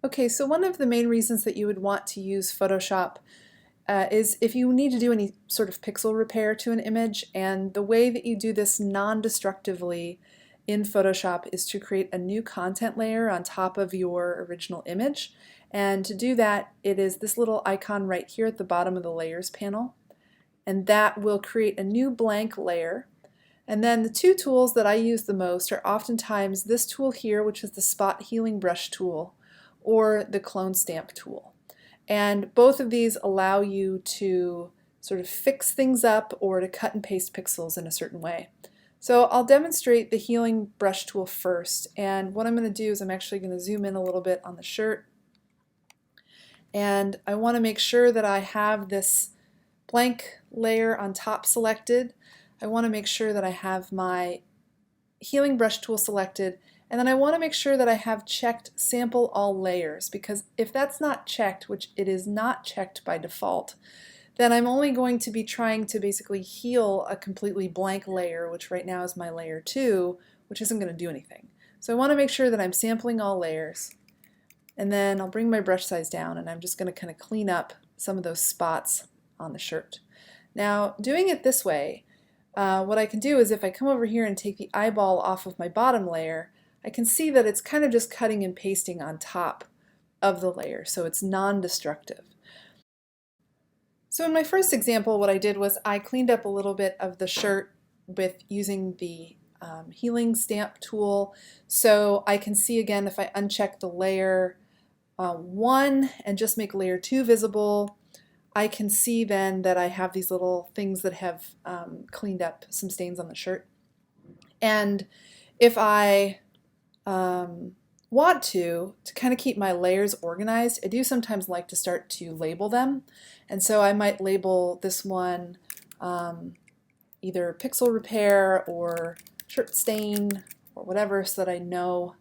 Okay, so one of the main reasons that you would want to use Photoshop is if you need to do any sort of pixel repair to an image, and the way that you do this non-destructively in Photoshop is to create a new content layer on top of your original image. And to do that, it is this little icon right here at the bottom of the Layers panel, and that will create a new blank layer. And then the two tools that I use the most are oftentimes this tool here, which is the Spot Healing Brush tool, or the Clone Stamp tool. And both of these allow you to sort of fix things up or to cut and paste pixels in a certain way. So I'll demonstrate the Healing Brush tool first, and what I'm going to do is I'm actually going to zoom in a little bit on the shirt, and I want to make sure that I have this blank layer on top selected. I want to make sure that I have my Healing Brush tool selected, and then I want to make sure that I have checked Sample All Layers, because if that's not checked, which it is not checked by default, then I'm only going to be trying to basically heal a completely blank layer, which right now is my layer 2, which isn't going to do anything. So I want to make sure that I'm sampling all layers, and then I'll bring my brush size down, and I'm just going to kind of clean up some of those spots on the shirt. Now, doing it this way, what I can do is if I come over here and take the eyeball off of my bottom layer, I can see that it's kind of just cutting and pasting on top of the layer, so it's non-destructive. So in my first example, what I did was I cleaned up a little bit of the shirt with using the Healing Stamp tool. So I can see again, if I uncheck the layer 1 and just make layer 2 visible, I can see then that I have these little things that have cleaned up some stains on the shirt. And if I want to kind of keep my layers organized, I do sometimes like to start to label them. And so I might label this one either pixel repair or shirt stain or whatever, so that I know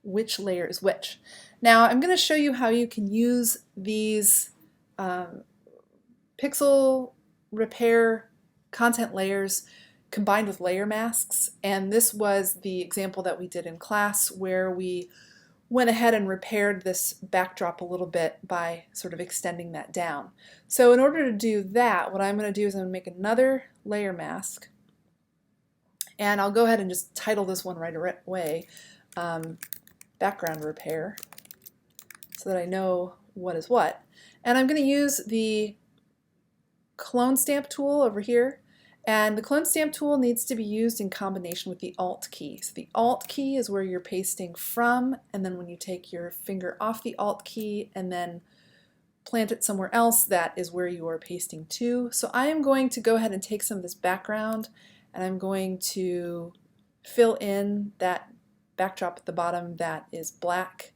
which layer is which. Now I'm going to show you how you can use these pixel repair content layers combined with layer masks, and this was the example that we did in class where we went ahead and repaired this backdrop a little bit by sort of extending that down. So in order to do that, what I'm going to do is I'm going to make another layer mask, and I'll go ahead and just title this one right away, background repair, so that I know what is what. And I'm going to use the Clone Stamp tool over here, and the Clone Stamp tool needs to be used in combination with the Alt key. So the Alt key is where you're pasting from, and then when you take your finger off the Alt key and then plant it somewhere else, that is where you are pasting to. So I am going to go ahead and take some of this background, and I'm going to fill in that backdrop at the bottom that is black.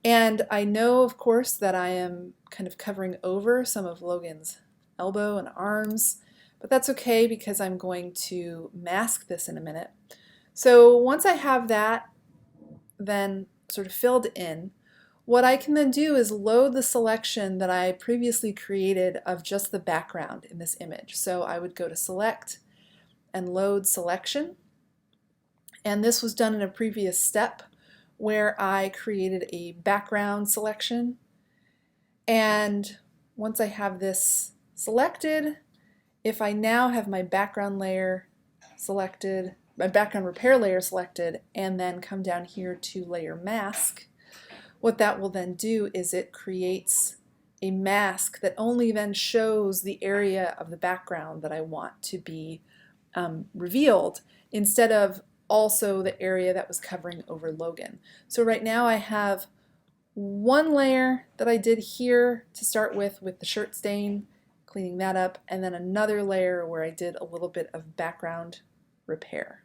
And I know, of course, that I am kind of covering over some of Logan's elbow and arms, but that's okay because I'm going to mask this in a minute. So once I have that then sort of filled in, what I can then do is load the selection that I previously created of just the background in this image. So I would go to Select and Load Selection, and this was done in a previous step where I created a background selection. And once I have this selected, if I now have my background layer selected, my background repair layer selected, and then come down here to Layer Mask, what that will then do is it creates a mask that only then shows the area of the background that I want to be revealed, instead of also the area that was covering over Logan. So right now I have one layer that I did here to start with the shirt stain, cleaning that up, and then another layer where I did a little bit of background repair.